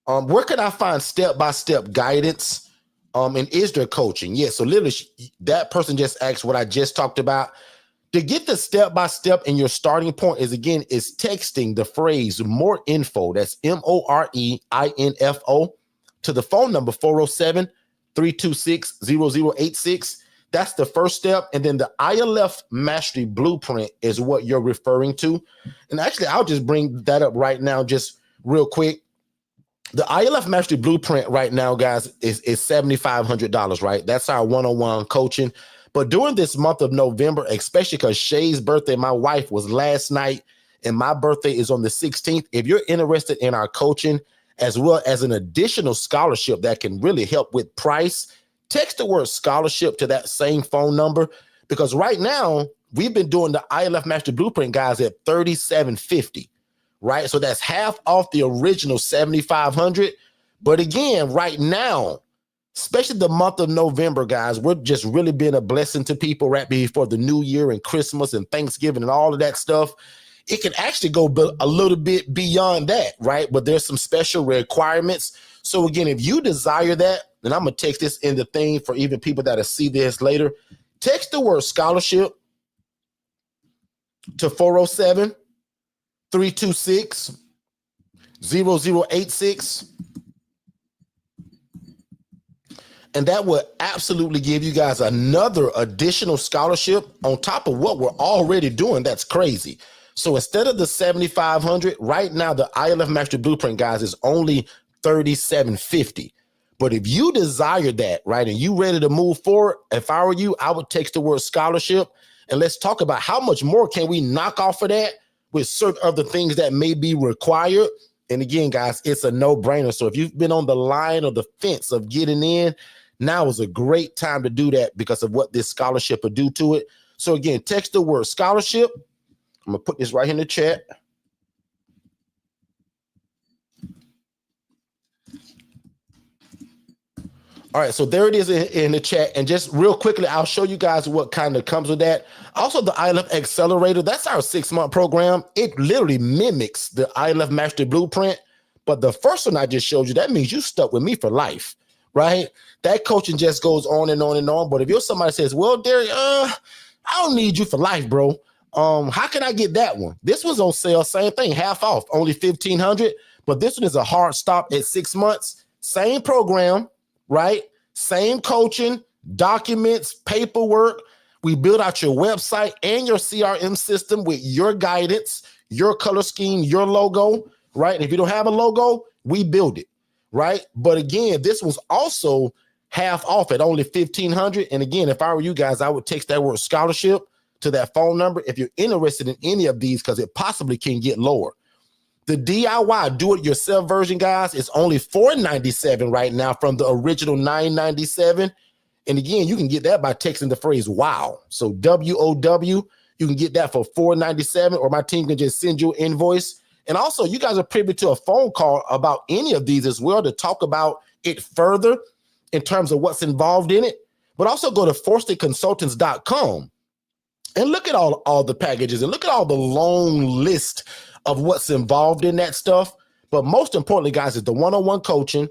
Where can I find step-by-step guidance? And is there coaching? Yes. So literally, that person just asked what I just talked about. To get the step-by-step and your starting point is texting the phrase more info. That's MOREINFO to the phone number 407-326-0086. That's the first step. And then the ILF Mastery Blueprint is what you're referring to. And actually, I'll just bring that up right now, just real quick. The ILF Mastery Blueprint right now, guys, is $7,500, right? That's our one-on-one coaching. But during this month of November, especially because Shay's birthday, my wife, was last night, and my birthday is on the 16th. If you're interested in our coaching, as well as an additional scholarship that can really help with price, text the word scholarship to that same phone number, because right now we've been doing the ILF Mastery Blueprint, guys, at $3,750, right? So that's half off the original $7,500. But again, right now, especially the month of November, guys, we're just really being a blessing to people right before the new year and Christmas and Thanksgiving and all of that stuff. It can actually go a little bit beyond that, right? But there's some special requirements. So again, if you desire that, and I'm going to text this in the thing for even people that'll see this later, text the word scholarship to 407-326-0086. And that will absolutely give you guys another additional scholarship on top of what we're already doing. That's crazy. So instead of the $7,500, right now, the ILF Mastery Blueprint, guys, is only $3,750. But if you desire that, right, and you ready to move forward, if I were you, I would text the word scholarship, and let's talk about how much more can we knock off of that with certain other things that may be required. And again, guys, it's a no-brainer. So if you've been on the line or the fence of getting in, now is a great time to do that because of what this scholarship will do to it. So again, text the word scholarship. I'm going to put this right here in the chat. All right, so there it is in the chat. And just real quickly, I'll show you guys what kind of comes with that. Also, the ILF Accelerator, that's our 6-month program. It literally mimics the ILF Mastery Blueprint. But the first one I just showed you, that means you stuck with me for life, right? That coaching just goes on and on and on. But if you're somebody that says, well, Derek, I don't need you for life, bro. How can I get that one? This one's on sale, same thing, half off, only $1,500. But this one is a hard stop at 6 months. Same program, right? Same coaching, documents, paperwork. We build out your website and your CRM system with your guidance, your color scheme, your logo, right? And if you don't have a logo, we build it, right? But again, this was also half off at only $1,500. And again, if I were you guys, I would text that word scholarship to that phone number if you're interested in any of these, because it possibly can get lower. The DIY do-it-yourself version, guys, is only $497 right now from the original $997. And again, you can get that by texting the phrase WOW. So WOW, you can get that for $497, or my team can just send you an invoice. And also, you guys are privy to a phone call about any of these as well to talk about it further in terms of what's involved in it. But also go to ForstonConsultants.com and look at all the packages and look at all the long list of what's involved in that stuff. But most importantly, guys, is the one-on-one coaching,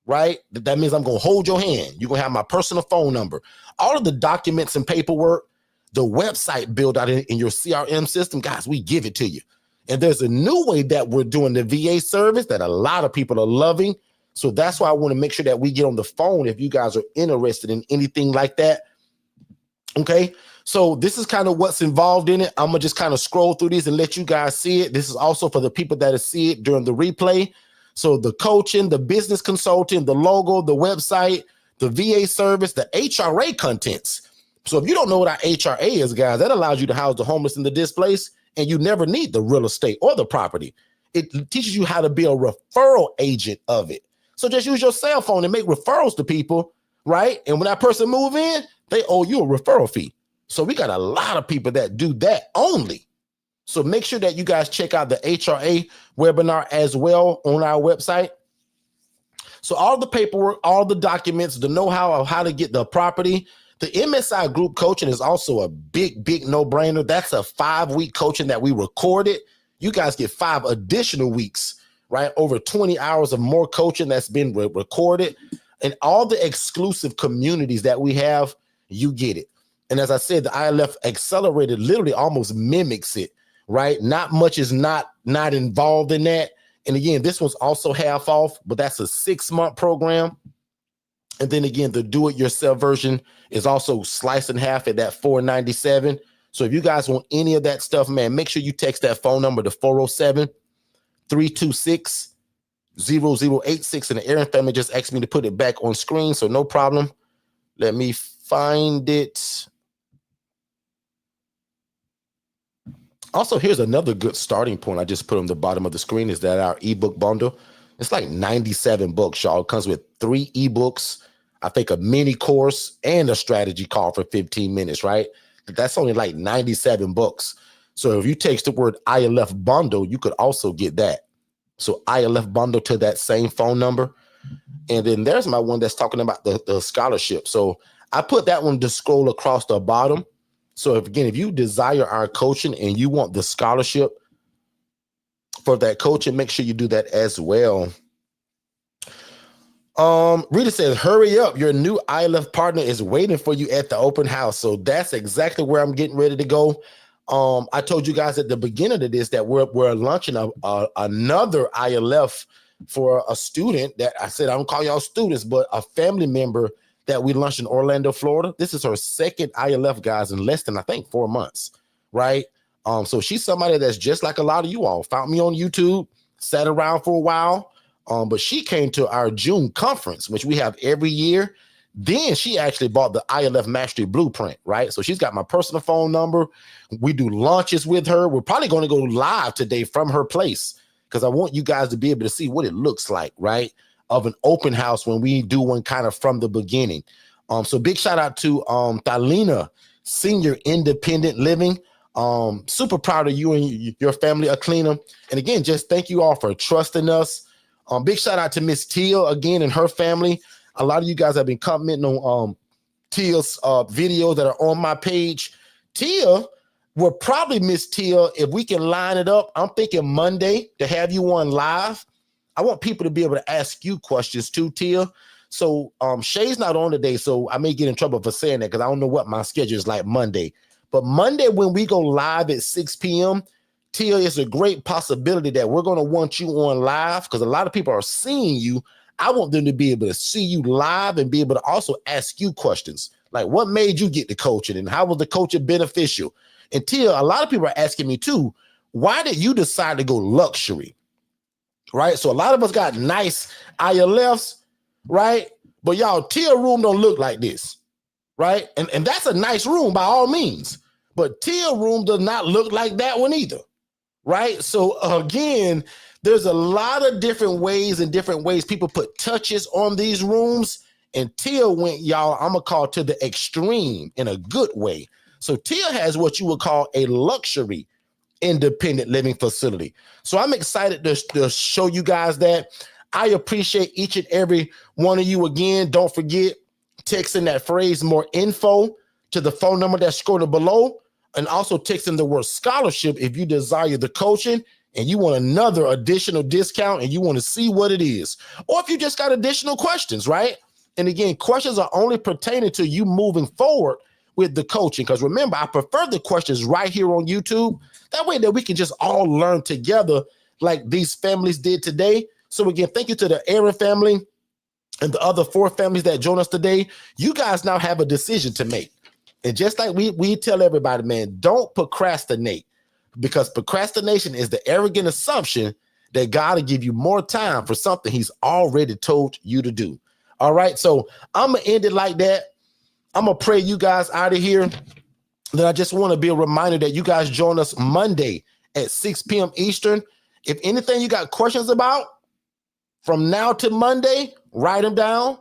right? That means I'm going to hold your hand. You're going to have my personal phone number, all of the documents and paperwork, the website build out in your CRM system. Guys, we give it to you. And there's a new way that we're doing the VA service that a lot of people are loving. So that's why I want to make sure that we get on the phone if you guys are interested in anything like that. Okay. So this is kind of what's involved in it. I'm going to just kind of scroll through these and let you guys see it. This is also for the people that see it during the replay. So the coaching, the business consulting, the logo, the website, the VA service, the HRA contents. So if you don't know what our HRA is, guys, that allows you to house the homeless and the displaced, and you never need the real estate or the property. It teaches you how to be a referral agent of it. So just use your cell phone and make referrals to people, right? And when that person move in, they owe you a referral fee. So we got a lot of people that do that only. So make sure that you guys check out the HRA webinar as well on our website. So all the paperwork, all the documents, the know-how of how to get the property. The MSI group coaching is also a big no-brainer. That's a 5-week coaching that we recorded. You guys get 5 additional weeks, right? Over 20 hours of more coaching that's been recorded. And all the exclusive communities that we have, you get it. And as I said, the ILF Accelerator literally almost mimics it, right? Not much is not involved in that. And again, this one's also half off, but that's a 6-month program. And then again, the do-it-yourself version is also sliced in half at that $497. So if you guys want any of that stuff, man, make sure you text that phone number to 407-326-0086. And the Aaron family just asked me to put it back on screen, so no problem. Let me find it. Also, here's another good starting point I just put on the bottom of the screen is that our ebook bundle. It's like 97 books, y'all. It comes with 3 ebooks, I think a mini course, and a strategy call for 15 minutes, right? That's only like 97 books. So if you text the word ILF bundle, you could also get that. So ILF bundle to that same phone number. And then there's my one that's talking about the scholarship. So I put that one to scroll across the bottom. So if you desire our coaching and you want the scholarship for that coaching, make sure you do that as well. Rita says, hurry up. Your new ILF partner is waiting for you at the open house. So that's exactly where I'm getting ready to go. I told you guys at the beginning of this that we're launching another ILF for a student that I said, I don't call y'all students, but a family member that we launched in Orlando, Florida. This is her second ILF, guys, in less than, I think, 4 months, right? So she's somebody that's just like a lot of you all. Found me on YouTube, sat around for a while, but she came to our June conference, which we have every year. Then she actually bought the ILF Mastery Blueprint, right? So she's got my personal phone number. We do launches with her. We're probably going to go live today from her place because I want you guys to be able to see what it looks like, right? Of an open house when we do one kind of from the beginning. So big shout out to Thalina Senior Independent Living. Super proud of you and your family, Aklina. And again, just thank you all for trusting us. Big shout out to Miss Teal again and her family. A lot of you guys have been commenting on Tia's videos that are on my page. Tia will probably miss Tia if we can line it up. I'm thinking Monday to have you on live. I want people to be able to ask you questions too, Tia. So Shay's not on today, so I may get in trouble for saying that because I don't know what my schedule is like Monday. But Monday when we go live at 6 p.m., Tia, it's a great possibility that we're going to want you on live because a lot of people are seeing you. I want them to be able to see you live and be able to also ask you questions. Like, what made you get the coaching and how was the coaching beneficial? And Tia, a lot of people are asking me too, why did you decide to go luxury? Right? So a lot of us got nice ILFs, right? But y'all, Tia room don't look like this, right? And that's a nice room by all means. But Tia room does not look like that one either, right? So again, there's a lot of different ways people put touches on these rooms. And Tia went, y'all, I'm going to call to the extreme in a good way. So Tia has what you would call a luxury independent living facility. So I'm excited to show you guys that. I appreciate each and every one of you. Again, don't forget texting that phrase more info to the phone number that's scrolling below, and also texting the word scholarship if you desire the coaching and you want another additional discount and you want to see what it is, or if you just got additional questions, right? And again, questions are only pertaining to you moving forward with the coaching. Because remember, I prefer the questions right here on YouTube. That way that we can just all learn together like these families did today. So again, thank you to the Aaron family and the other 4 families that joined us today. You guys now have a decision to make. And just like we tell everybody, man, don't procrastinate, because procrastination is the arrogant assumption that God will give you more time for something he's already told you to do. All right, so I'm going to end it like that. I'm going to pray you guys out of here. Then I just want to be a reminder that you guys join us Monday at 6 p.m. Eastern. If anything you got questions about from now to Monday, write them down.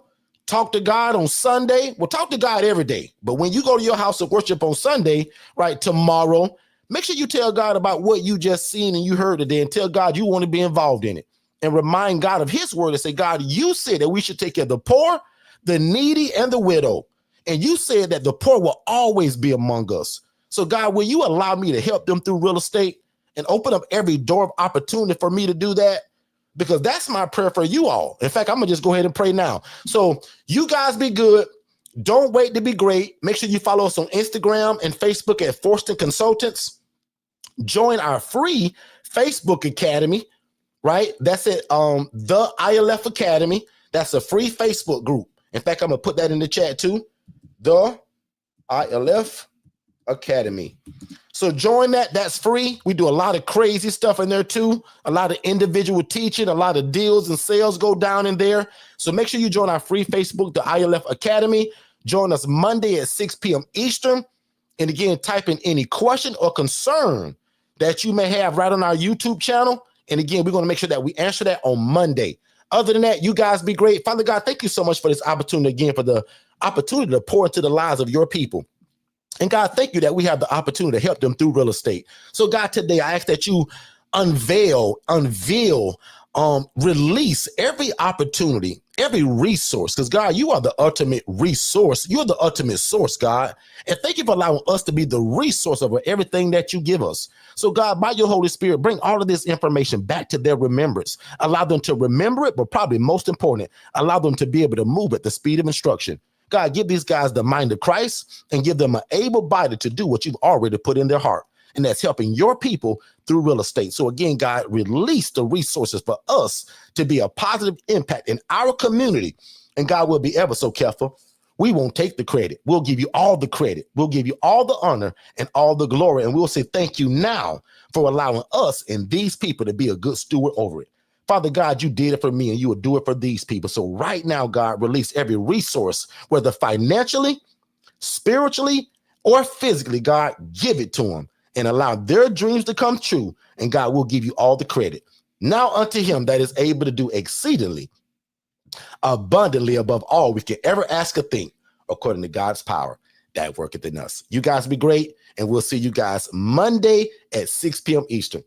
Talk to God on Sunday. Well, talk to God every day. But when you go to your house of worship on Sunday, right, tomorrow, make sure you tell God about what you just seen and you heard today, and tell God you want to be involved in it. And remind God of his word and say, God, you said that we should take care of the poor, the needy, and the widow. And you said that the poor will always be among us. So God, will you allow me to help them through real estate and open up every door of opportunity for me to do that? Because that's my prayer for you all. In fact, I'm going to just go ahead and pray now. So you guys be good. Don't wait to be great. Make sure you follow us on Instagram and Facebook at Forston Consultants. Join our free Facebook Academy, right? That's it. The ILF Academy. That's a free Facebook group. In fact, I'm going to put that in the chat too. The ILF Academy. So join that. That's free. We do a lot of crazy stuff in there too. A lot of individual teaching, a lot of deals and sales go down in there. So make sure you join our free Facebook, the ILF Academy. Join us Monday at 6 p.m. Eastern. And again, type in any question or concern that you may have right on our YouTube channel. And again, we're going to make sure that we answer that on Monday. Other than that, you guys be great. Father God, thank you so much for this opportunity again, for the opportunity to pour into the lives of your people. And God, thank you that we have the opportunity to help them through real estate. So God, today I ask that you unveil, release every opportunity, every resource, because God, you are the ultimate resource. You're the ultimate source, God. And thank you for allowing us to be the resource of everything that you give us. So God, by your Holy Spirit, bring all of this information back to their remembrance. Allow them to remember it, but probably most important, allow them to be able to move at the speed of instruction. God, give these guys the mind of Christ and give them an able body to do what you've already put in their heart. And that's helping your people through real estate. So again, God, release the resources for us to be a positive impact in our community. And God will be ever so careful. We won't take the credit. We'll give you all the credit. We'll give you all the honor and all the glory. And we'll say thank you now for allowing us and these people to be a good steward over it. Father God, you did it for me and you will do it for these people. So right now, God, release every resource, whether financially, spiritually, or physically. God, give it to them and allow their dreams to come true. And God will give you all the credit. Now unto him that is able to do exceedingly abundantly above all we can ever ask or think, according to God's power that worketh in us. You guys be great. And we'll see you guys Monday at 6 p.m. Eastern.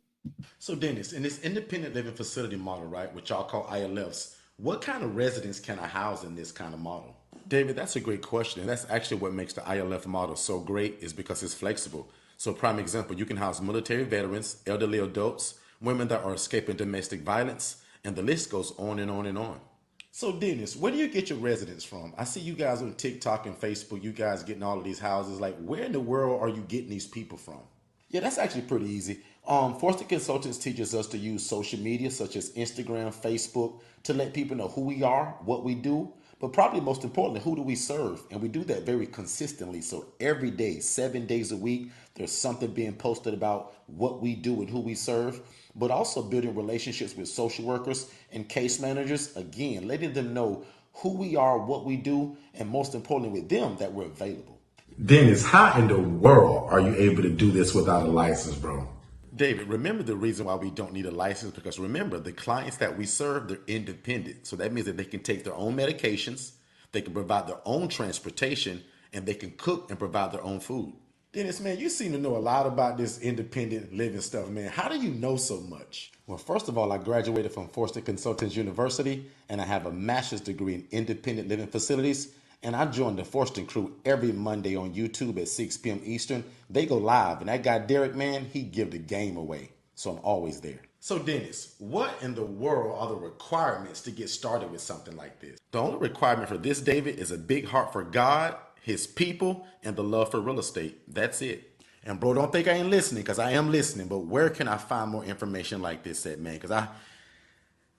So Dennis, in this independent living facility model, right, which y'all call ILFs, What kind of residents can I house in this kind of model? David, that's a great question. And that's actually what makes the ILF model so great is because it's flexible. So prime example, you can house military veterans, elderly adults, women that are escaping domestic violence, and the list goes on and on and on. So Dennis, where do you get your residents from? I see you guys on TikTok and Facebook, you guys getting all of these houses. Like, where in the world are you getting these people from? Yeah, that's actually pretty easy. Forston Consultants teaches us to use social media such as Instagram, Facebook to let people know who we are, what we do, but probably most importantly, who do we serve? And we do that very consistently. So every day, 7 days a week, there's something being posted about what we do and who we serve, but also building relationships with social workers and case managers. Again, letting them know who we are, what we do, and most importantly with them that we're available. Dennis, how in the world are you able to do this without a license, bro? David, remember the reason why we don't need a license, because remember the clients that we serve, they're independent. So that means that they can take their own medications, they can provide their own transportation, and they can cook and provide their own food. Dennis, man, you seem to know a lot about this independent living stuff, man. How do you know so much? Well, first of all, I graduated from Forston Consultants University, and I have a master's degree in independent living facilities. And I join the Forston crew every Monday on YouTube at 6 p.m. Eastern. They go live, and that guy Derek, man, he give the game away. So I'm always there. So Dennis, what in the world are the requirements to get started with something like this? The only requirement for this, David, is a big heart for God, his people, and the love for real estate. That's it. And bro, don't think I ain't listening, because I am listening, but where can I find more information like this at, man? Because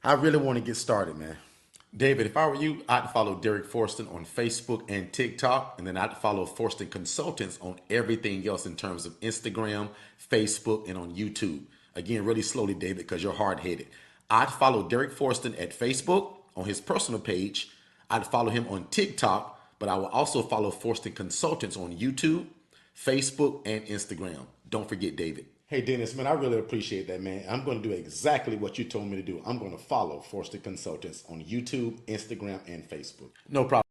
I really want to get started, man. David, if I were you, I'd follow Derek Forston on Facebook and TikTok, and then I'd follow Forston Consultants on everything else in terms of Instagram, Facebook, and on YouTube. Again, really slowly, David, because you're hard-headed. I'd follow Derek Forston at Facebook on his personal page. I'd follow him on TikTok, but I will also follow Forston Consultants on YouTube, Facebook, and Instagram. Don't forget, David. Hey, Dennis, man, I really appreciate that, man. I'm going to do exactly what you told me to do. I'm going to follow Forston Consultants on YouTube, Instagram, and Facebook. No problem.